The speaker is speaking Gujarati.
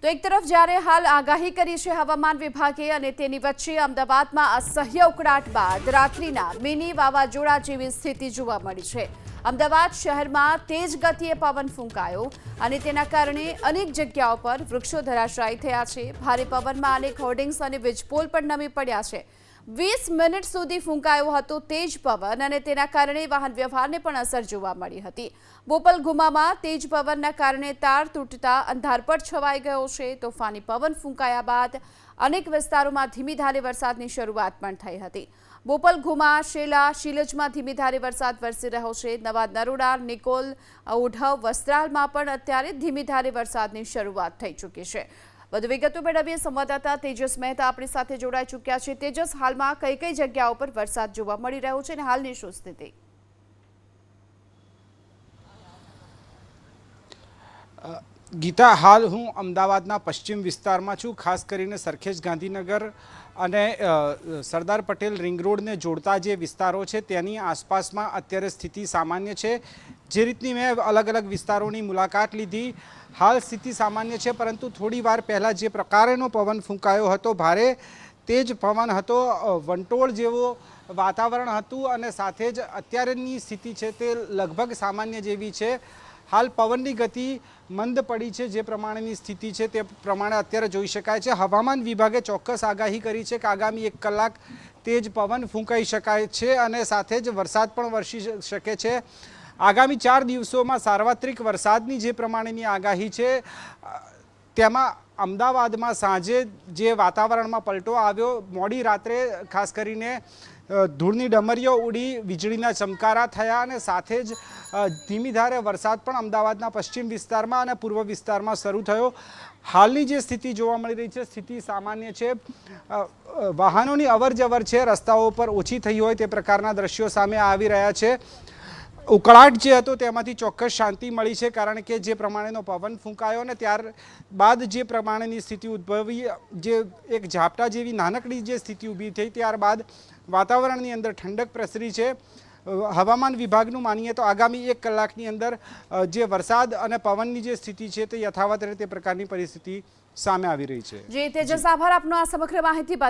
તો એક તરફ જ્યારે હાલ આગાહી કરી છે હવામાન વિભાગે અને તેની વચ્ચે અમદાવાદમાં અસહ્ય ઉકળાટ બાદ રાત્રિના મિની વાવાઝોડા જેવી સ્થિતિ જોવા મળી છે। અમદાવાદ શહેરમાં તેજ ગતિએ પવન ફૂંકાયો અને તેના કારણે અનેક જગ્યાઓ પર વૃક્ષો ધરાશાયી થયા છે। ભારે પવનમાં અનેક હોર્ડિંગ્સ અને વીજપોલ પણ નમી પડ્યા છે। 20 મિનિટ સુધી ફૂંકાયો હતો તેજ પવન અને તેના કારણે વાહન વ્યવહારને પણ અસર જોવા મળી હતી। બોપલ ગુમામાં તેજ પવનના કારણે તાર તૂટતા અંધારપટ છવાઈ ગયો છે। તોફાની પવન ફૂંકાયા બાદ અનેક વિસ્તારોમાં ધીમી ધારે વરસાદની શરૂઆત પણ થઈ હતી। બોપલ ગુમા શેલા શિલજમાં ધીમી ધારે વરસાદ વરસી રહ્યો છે। નવા નરોડા નિકોલ ઓઢવ વસ્ત્રાલમાં પણ અત્યારે ધીમી ધારે વરસાદની શરૂઆત થઈ ચૂકી છે। વધુ વિગતો મેળવીએ સંવાદદાતા તેજસ મહેતા આપણી સાથે જોડાઈ ચૂક્યા છે। તેજસ, હાલમાં કઈ કઈ જગ્યાઓ પર વરસાદ જોવા મળી રહ્યો છે અને હાલની શું સ્થિતિ? ગીતા, હાલ હું અમદાવાદના પશ્ચિમ વિસ્તારમાં છું। ખાસ કરીને સરખેજ ગાંધીનગર અને સરદાર પટેલ રિંગ રોડને જોડતા જે વિસ્તારો છે તેની આસપાસમાં અત્યારે સ્થિતિ સામાન્ય છે। જે રીતની મેં અલગ અલગ વિસ્તારોની મુલાકાત લીધી, હાલ સ્થિતિ સામાન્ય છે, પરંતુ થોડી વાર પહેલાં જે પ્રકારેનો પવન ફૂંકાયો હતો, ભારે તેજ પવન હતો, વંટોળ જેવો વાતાવરણ હતું અને સાથે જ અત્યારેની સ્થિતિ છે તે લગભગ સામાન્ય જેવી છે। હાલ પવનની ગતિ મંદ પડી છે, જે પ્રમાણેની સ્થિતિ છે તે પ્રમાણે અત્યારે જોઈ શકાય છે। હવામાન વિભાગે ચોક્કસ આગાહી કરી છે કે આગામી 1 કલાક તેજ પવન ફૂંકાઈ શકાય છે અને સાથે જ વરસાદ પણ વરસી શકે છે। આગામી 4 દિવસોમાં સાર્વત્રિક વરસાદની જે પ્રમાણેની આગાહી છે તેમાં અમદાવાદમાં સાંજે જે વાતાવરણમાં પલટો આવ્યો, મોડી રાત્રે ખાસ કરીને ધૂળની ડમરીઓ ઉડી, વીજળીના ચમકારા થયા અને સાથે જ ધીમી ધારે વરસાદ પણ અમદાવાદના પશ્ચિમ વિસ્તારમાં અને પૂર્વ વિસ્તારમાં શરૂ થયો। હાલની જે સ્થિતિ જોવા મળી રહી છે, સ્થિતિ સામાન્ય છે। વાહનોની અવરજવર છે, રસ્તાઓ પર ઓછી થઈ હોય તે પ્રકારના દ્રશ્યો સામે આવી રહ્યા છે। ઉકળાટ જે હતો તેમાંથી ચોક્કસ શાંતિ મળી છે, કારણ કે જે પ્રમાણેનો પવન ફૂંકાયો ને ત્યારબાદ જે પ્રમાણેની સ્થિતિ ઉદ્ભવી, જે એક ઝાપટા જેવી નાનકડી જે સ્થિતિ ઊભી થઈ, ત્યારબાદ વાતાવરણની અંદર ઠંડક પ્રસરી છે। હવામાન વિભાગનું માનીએ તો આગામી 1 કલાકની અંદર જે વરસાદ અને પવનની જે સ્થિતિ છે તે યથાવત રહે તે પ્રકારની પરિસ્થિતિ સામે આવી રહી છે। જી તેજસ, આભાર આપનો આ સમગ્ર માહિતી